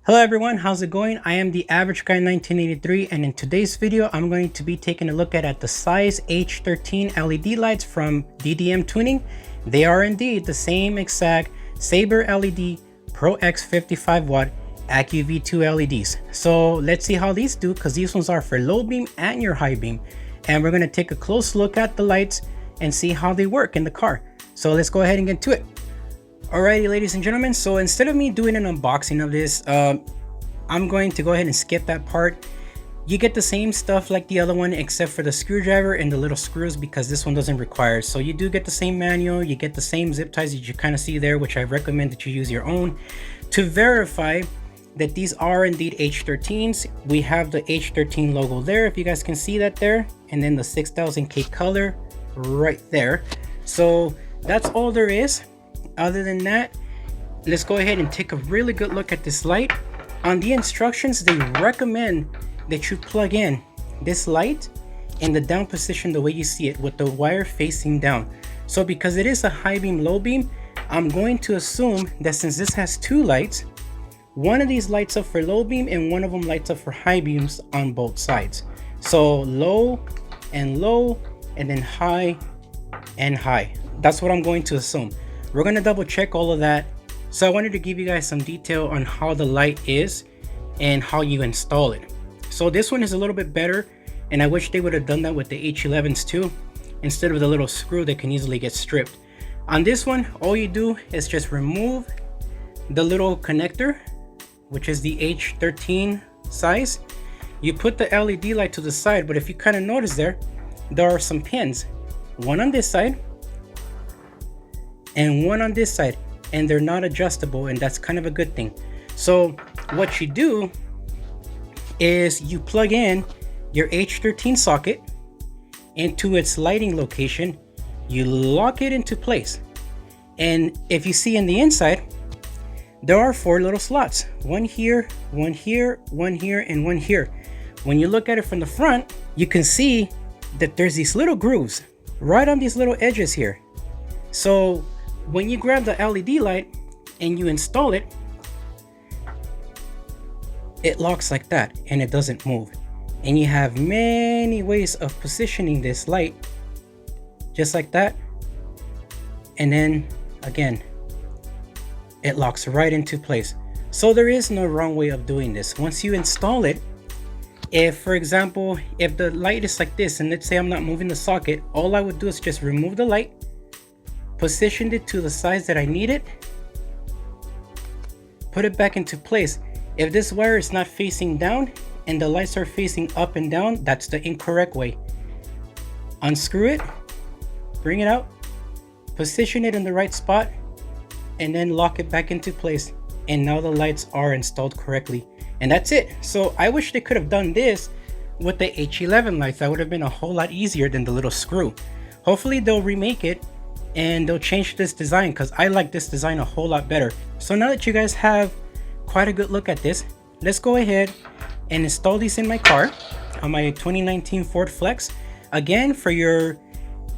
Hello everyone, how's it going? I am the Average Guy 1983, and in today's video I'm going to be taking a look at the size H13 LED lights from DDM Tuning. They are indeed the same exact Saber LED Pro X 55 watt Accu V2 LEDs. So let's see how these do, because these ones are for low beam and your high beam, and we're going to take a close look at the lights and see how they work in the car. So let's go ahead and get to it. Alrighty, ladies and gentlemen, so instead of me doing an unboxing of this, I'm going to go ahead and skip that part. You get the same stuff like the other one except for the screwdriver and the little screws, because this one doesn't require. So you do get the same manual, you get the same zip ties that you kind of see there, which I recommend that you use your own. To verify that these are indeed H13s, we have the H13 logo there, if you guys can see that there, and then the 6000K color right there. So that's all there is. Other than that, let's go ahead and take a really good look at this light. On the instructions, they recommend that you plug in this light in the down position the way you see it, with the wire facing down. So because it is a high beam, low beam, I'm going to assume that since this has two lights, one of these lights up for low beam and one of them lights up for high beams on both sides. So low, and then high and high. That's what I'm going to assume. We're going to double check all of that. So I wanted to give you guys some detail on how the light is and how you install it. So this one is a little bit better, and I wish they would have done that with the H11s too, instead of the little screw that can easily get stripped. On this one, all you do is just remove the little connector, which is the H13 size. You put the LED light to the side, but if you kind of notice there are some pins, one on this side and one on this side, and they're not adjustable, and that's kind of a good thing. So what you do is you plug in your H13 socket into its lighting location, you lock it into place, and if you see in the inside, there are 4 little slots, one here, one here, one here, and one here. When you look at it from the front, you can see that there's these little grooves right on these little edges here. So when you grab the LED light and you install it, it locks like that and it doesn't move. And you have many ways of positioning this light, just like that. And then again, it locks right into place. So there is no wrong way of doing this. Once you install it, if for example, if the light is like this, and let's say I'm not moving the socket, all I would do is just remove the light, positioned it to the size that I need it, put it back into place. If this wire is not facing down and the lights are facing up and down, that's the incorrect way. Unscrew it, bring it out, position it in the right spot, and then lock it back into place. And now the lights are installed correctly. And that's it. So I wish they could have done this with the H11 lights. That would have been a whole lot easier than the little screw. Hopefully they'll remake it and they'll change this design, because I like this design a whole lot better. So now that you guys have quite a good look at this, let's go ahead and install these in my car on my 2019 Ford Flex. Again, for your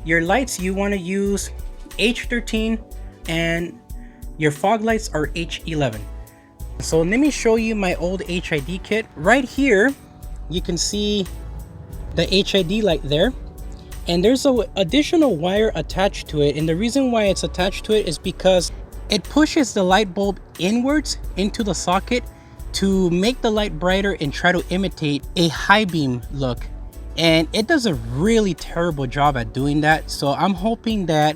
lights, you want to use H13, and your fog lights are H11. So let me show you my old HID kit. Right here you can see the HID light there, and there's an additional wire attached to it, and the reason why it's attached to it is because it pushes the light bulb inwards into the socket to make the light brighter and try to imitate a high beam look, and it does a really terrible job at doing that. So I'm hoping that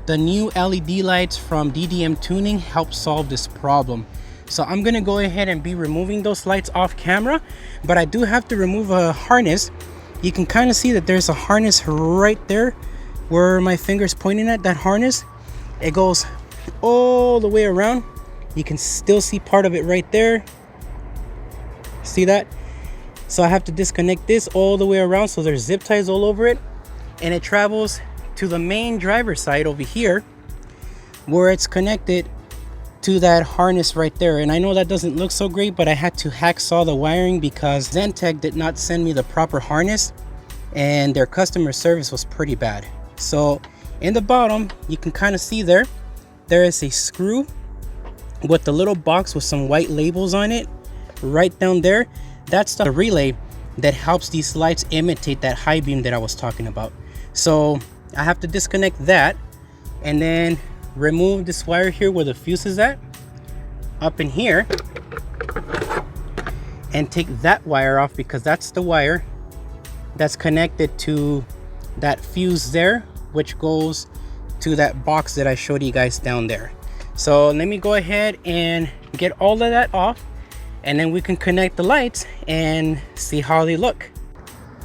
the new LED lights from DDM Tuning help solve this problem. So I'm gonna go ahead and be removing those lights off camera, but I do have to remove a harness. You can kind of see that there's a harness right there where my finger's pointing at. That harness, it goes all the way around. You can still see part of it right there. See that? So I have to disconnect this all the way around, so there's zip ties all over it, and it travels to the main driver's side over here where it's connected to that harness right there. And I know that doesn't look so great, but I had to hacksaw the wiring because Zentek did not send me the proper harness and their customer service was pretty bad. So in the bottom, you can kind of see there is a screw with the little box with some white labels on it right down there, that's the relay that helps these lights imitate that high beam that I was talking about. So I have to disconnect that and then remove this wire here where the fuse is at, up in here, and take that wire off, because that's the wire that's connected to that fuse there, which goes to that box that I showed you guys down there. So let me go ahead and get all of that off, and then we can connect the lights and see how they look.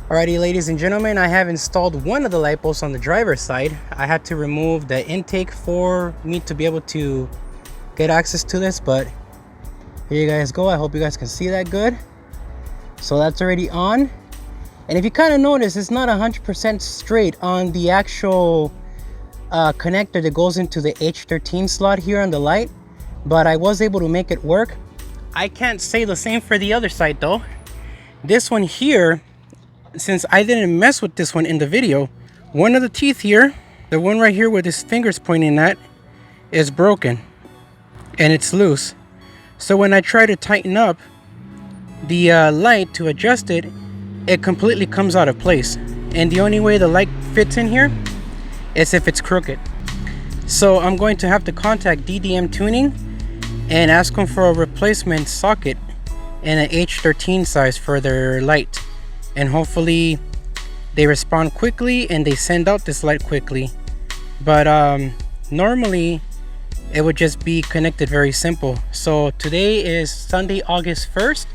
Alrighty, ladies and gentlemen, I have installed one of the light bulbs on the driver's side. I had to remove the intake for me to be able to get access to this, but here you guys go. I hope you guys can see that good. So that's already on. And if you kind of notice, it's not 100% straight on the actual connector that goes into the H13 slot here on the light, but I was able to make it work. I can't say the same for the other side though. This one here, since I didn't mess with this one in the video, one of the teeth here, the one right here where this finger's pointing at, is broken and it's loose. So when I try to tighten up the light to adjust it, it completely comes out of place. And the only way the light fits in here is if it's crooked. So I'm going to have to contact DDM Tuning and ask them for a replacement socket in an H13 size for their light. And hopefully they respond quickly and they send out this light quickly. But normally it would just be connected very simple. So today is Sunday, August 1st.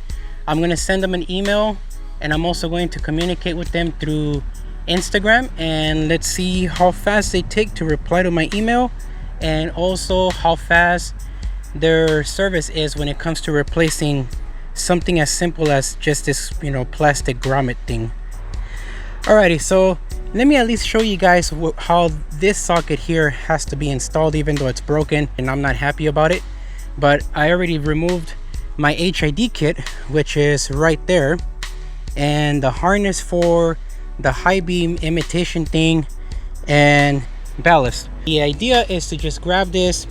I'm going to send them an email, and I'm also going to communicate with them through Instagram, and let's see how fast they take to reply to my email, and also how fast their service is when it comes to replacing something as simple as just this, you know, plastic grommet thing. Alrighty, so let me at least show you guys how this socket here has to be installed, even though it's broken and I'm not happy about it. But I already removed my HID kit, which is right there, and the harness for the high beam imitation thing and ballast. The idea is to just grab this,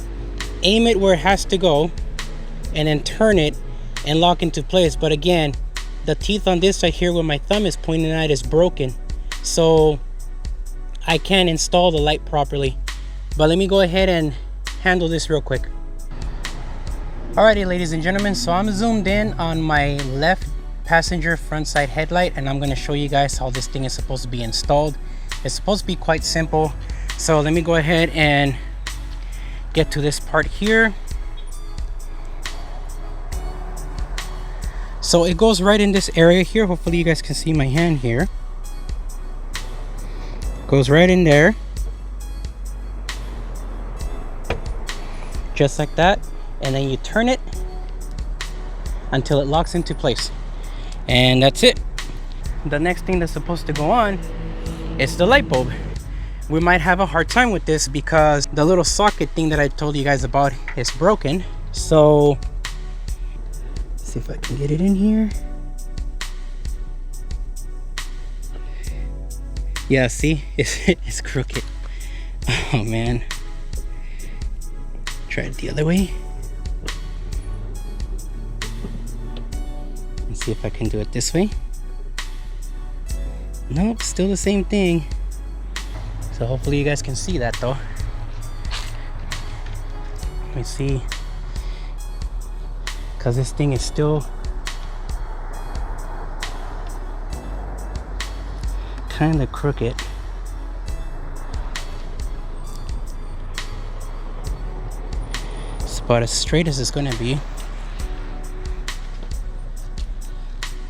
aim it where it has to go, and then turn it and lock into place. But again, the teeth on this side here where my thumb is pointing at is broken, so I can't install the light properly. But let me go ahead and handle this real quick. Alrighty, ladies and gentlemen, so I'm zoomed in on my left passenger front side headlight, and I'm going to show you guys how this thing is supposed to be installed. It's supposed to be quite simple. So let me go ahead and get to this part here. So it goes right in this area here. Hopefully you guys can see my hand here. Goes right in there, just like that, and then you turn it until it locks into place, and that's it. The next thing that's supposed to go on is the light bulb. We might have a hard time with this because the little socket thing that I told you guys about is broken. So let's see if I can get it in here. Yeah, see, it's crooked. Oh man. Try it the other way. Let's see if I can do it this way. Nope, still the same thing. So hopefully you guys can see that though. Let me see. Because this thing is still kind of crooked. It's about as straight as it's going to be.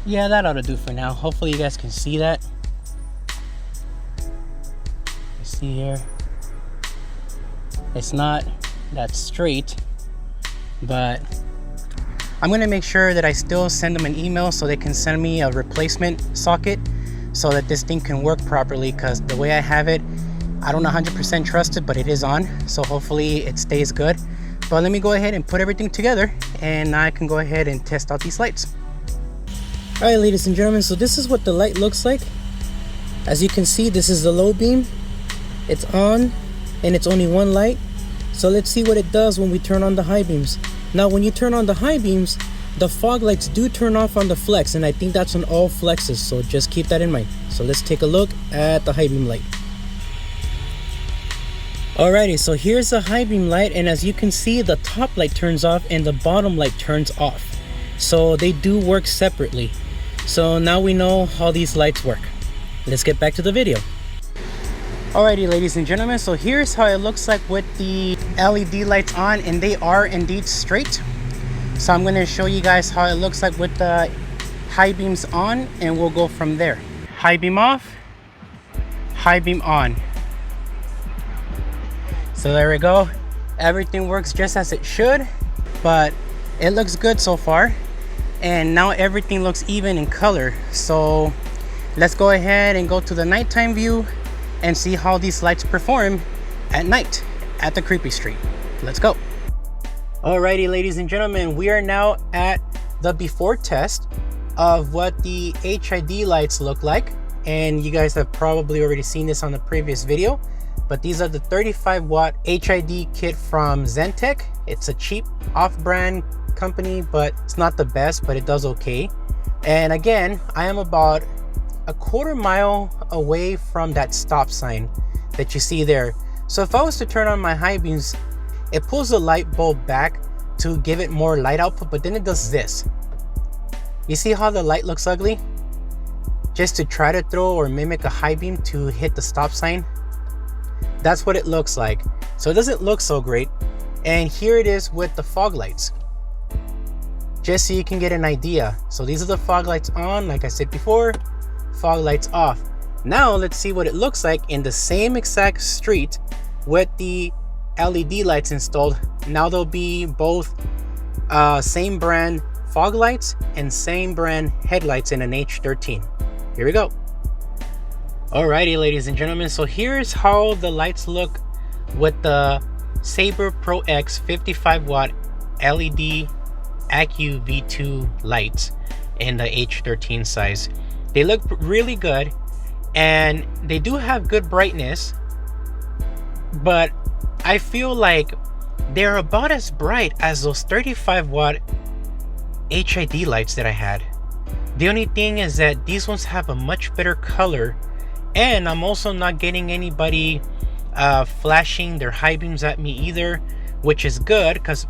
Yeah, that ought to do for now. Hopefully you guys can see that. See here, it's not that straight, but I'm going to make sure that I still send them an email so they can send me a replacement socket so that this thing can work properly, because the way I have it, I don't 100% trust it, but it is on, so hopefully it stays good. But let me go ahead and put everything together, and I can go ahead and test out these lights. Alright, ladies and gentlemen, so this is what the light looks like. As you can see, this is the low beam. It's on, and it's only one light. So let's see what it does when we turn on the high beams. Now when you turn on the high beams, the fog lights do turn off on the flex, and I think that's on all flexes, so just keep that in mind. So let's take a look at the high beam light. Alrighty, so here's the high beam light, and as you can see, the top light turns off and the bottom light turns off. So they do work separately. So now we know how these lights work. Let's get back to the video. Alrighty, ladies and gentlemen, so here's how it looks like with the LED lights on, and they are indeed straight. So I'm going to show you guys how it looks like with the high beams on, and we'll go from there. High beam off, high beam on. So there we go. Everything works just as it should, but it looks good so far. And now everything looks even in color. So let's go ahead and go to the nighttime view and see how these lights perform at night at the creepy street. Let's go. Alrighty, ladies and gentlemen, we are now at the before test of what the HID lights look like. And you guys have probably already seen this on the previous video, but these are the 35-watt HID kit from Zentech. It's a cheap off-brand company, but it's not the best, but it does okay. And again, I am about a quarter mile away from that stop sign that you see there. So if I was to turn on my high beams, it pulls the light bulb back to give it more light output, but then it does this. You see how the light looks ugly? Just to try to throw or mimic a high beam to hit the stop sign. That's what it looks like. So it doesn't look so great. And here it is with the fog lights, just so you can get an idea. So these are the fog lights on, like I said before, fog lights off. Now let's see what it looks like in the same exact street with the LED lights installed. Now they'll be both same brand fog lights and same brand headlights in an H13. Here we go. Alrighty, ladies and gentlemen, so here's how the lights look with the Saber Pro X 55-watt LED Accu V2 lights in the H13 size. They look really good, and they do have good brightness, but I feel like they're about as bright as those 35-watt HID lights that I had. The only thing is that these ones have a much better color, and I'm also not getting anybody flashing their high beams at me either, which is good, because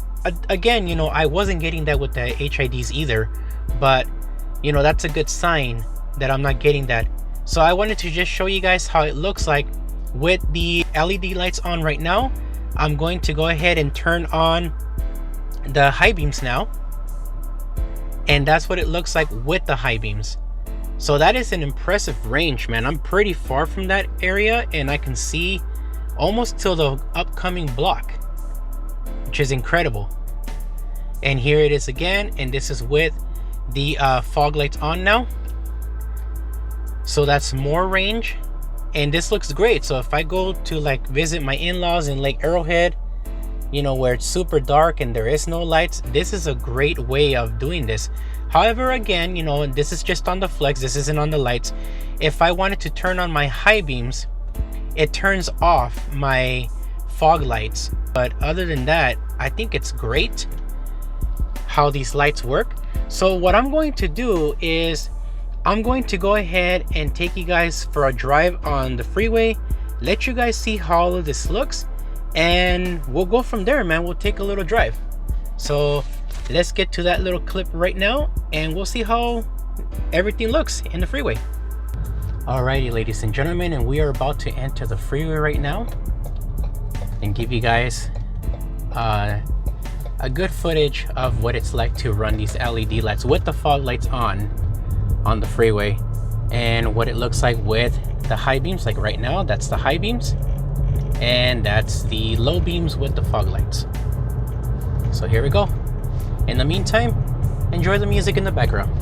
again, you know, I wasn't getting that with the HIDs either, but you know, that's a good sign that I'm not getting that. So I wanted to just show you guys how it looks like with the LED lights on right now. I'm going to go ahead and turn on the high beams now, and that's what it looks like with the high beams. So that is an impressive range, man. I'm pretty far from that area, and I can see almost till the upcoming block, which is incredible. And here it is again, and this is with the fog lights on now. So that's more range, and this looks great. So if I go to like visit my in-laws in Lake Arrowhead, you know, where it's super dark and there is no lights, this is a great way of doing this. However, again, you know, this is just on the flex, this isn't on the lights. If I wanted to turn on my high beams, it turns off my fog lights. But other than that, I think it's great how these lights work. So what I'm going to do is I'm going to go ahead and take you guys for a drive on the freeway, let you guys see how all of this looks, and we'll go from there, man. We'll take a little drive. So let's get to that little clip right now, and we'll see how everything looks in the freeway. Alrighty, ladies and gentlemen, and we are about to enter the freeway right now and give you guys a good footage of what it's like to run these LED lights with the fog lights on the freeway, and what it looks like with the high beams. Like right now, that's the high beams, and that's the low beams with the fog lights. So here we go. In the meantime, enjoy the music in the background.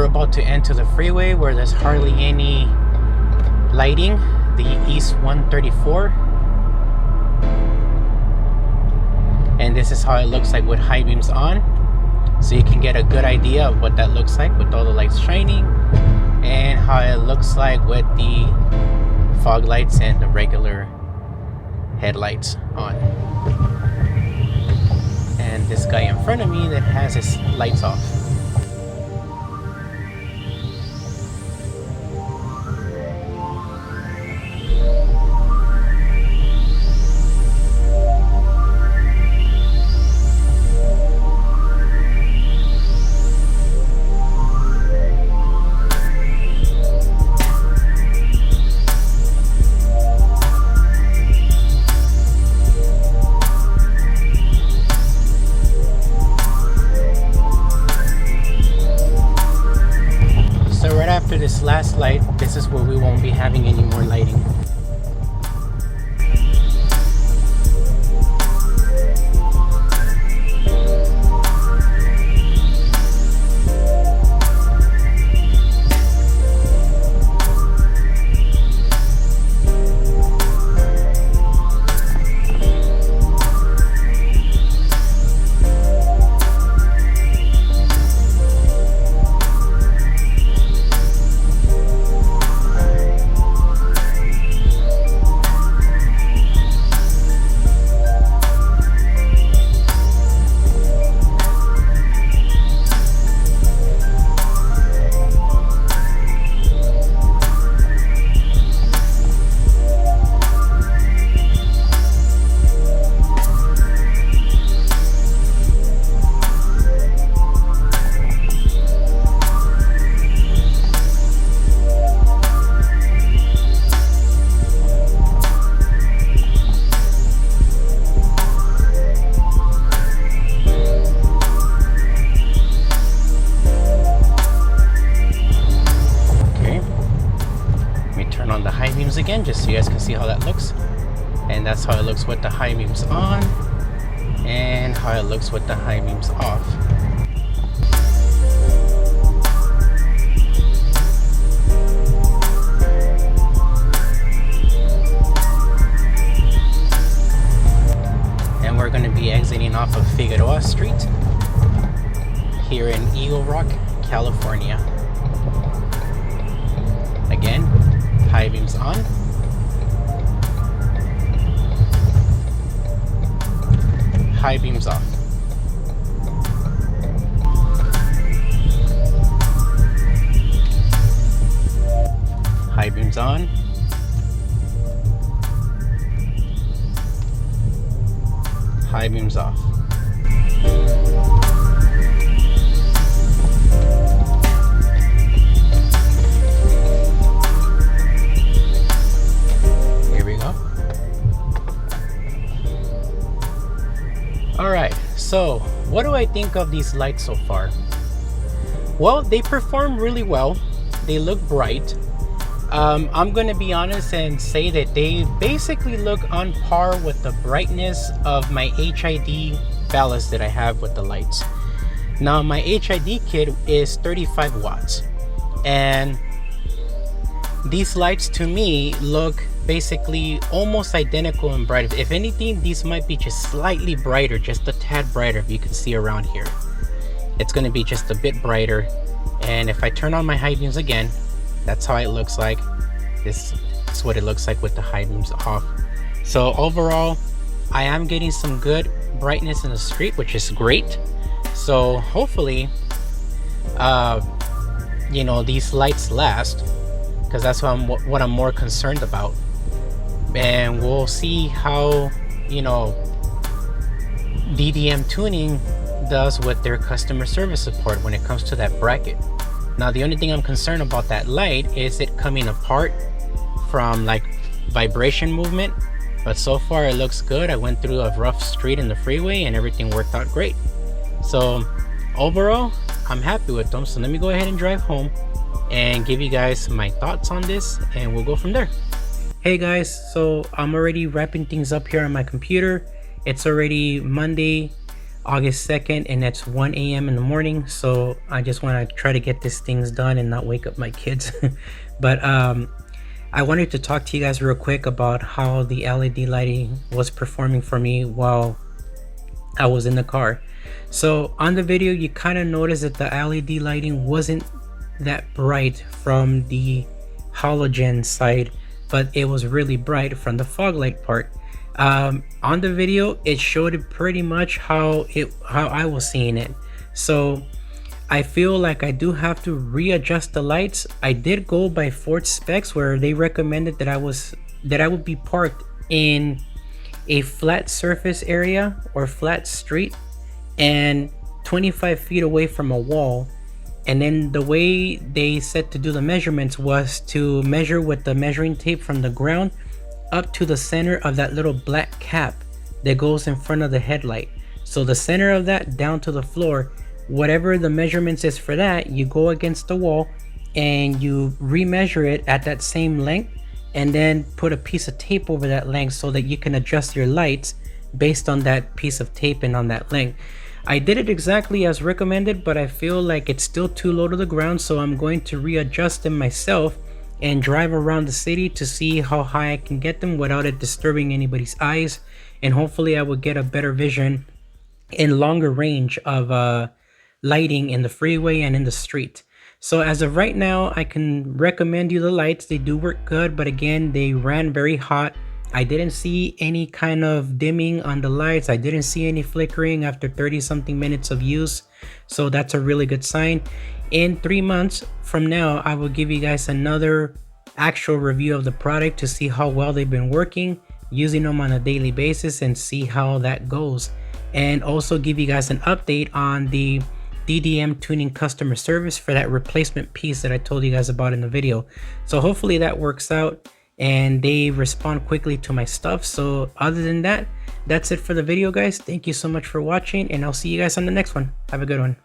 about to enter the freeway where there's hardly any lighting, the East 134. And this is how it looks like with high beams on. So you can get a good idea of what that looks like with all the lights shining, and how it looks like with the fog lights and the regular headlights on. And this guy in front of me that has his lights off. After this last light, this is where we won't be having any more lighting. Again, just so you guys can see how that looks. And that's how it looks with the high beams on, and how it looks with the high beams off. And we're going to be exiting off of Figueroa Street here in Eagle Rock, California. Again, high beams on, high beams off. High beams on, high beams off. Alright, so what do I think of these lights so far? Well, they perform really well. They look bright. I'm going to be honest and say that they basically look on par with the brightness of my HID ballast that I have with the lights. Now, my HID kit is 35 watts. And these lights to me look basically almost identical in bright. If anything, these might be just slightly brighter, just a tad brighter. If you can see around here, it's going to be just a bit brighter. And if I turn on my high beams again, that's how it looks like. This is what it looks like with the high beams off. So overall, I am getting some good brightness in the street, which is great. So hopefully you know, these lights last, because that's what I'm more concerned about. And we'll see how, you know, DDM Tuning does with their customer service support when it comes to that bracket. Now, the only thing I'm concerned about that light is it coming apart from like vibration movement, but so far it looks good. I went through a rough street in the freeway and everything worked out great. So overall, I'm happy with them. So let me go ahead and drive home and give you guys my thoughts on this, and we'll go from there. Hey guys, so I'm already wrapping things up here on my computer. It's already Monday, August 2nd, and it's 1 a.m. in the morning. So I just want to try to get these things done and not wake up my kids. But I wanted to talk to you guys real quick about how the LED lighting was performing for me while I was in the car. So on the video, you kind of noticed that the LED lighting wasn't that bright from the halogen side, but it was really bright from the fog light part. On the video, it showed it pretty much how I was seeing it. So I feel like I do have to readjust the lights. I did go by Ford specs, where they recommended that I would be parked in a flat surface area or flat street and 25 feet away from a wall. And then the way they said to do the measurements was to measure with the measuring tape from the ground up to the center of that little black cap that goes in front of the headlight. So the center of that down to the floor, whatever the measurements is for that, you go against the wall and you remeasure it at that same length, and then put a piece of tape over that length so that you can adjust your lights based on that piece of tape and on that length. I did it exactly as recommended, but I feel like it's still too low to the ground, so I'm going to readjust them myself and drive around the city to see how high I can get them without it disturbing anybody's eyes, and hopefully I will get a better vision and longer range of lighting in the freeway and in the street. So as of right now, I can recommend you the lights. They do work good, but again, they ran very hot. I didn't see any kind of dimming on the lights. I didn't see any flickering after 30 something minutes of use, so that's a really good sign. In 3 months from now, I will give you guys another actual review of the product to see how well they've been working, using them on a daily basis, and see how that goes, and also give you guys an update on the DDM tuning customer service for that replacement piece that I told you guys about in the video. So hopefully that works out and they respond quickly to my stuff. So other than that, that's it for the video, guys. Thank you so much for watching, and I'll see you guys on the next one. Have a good one.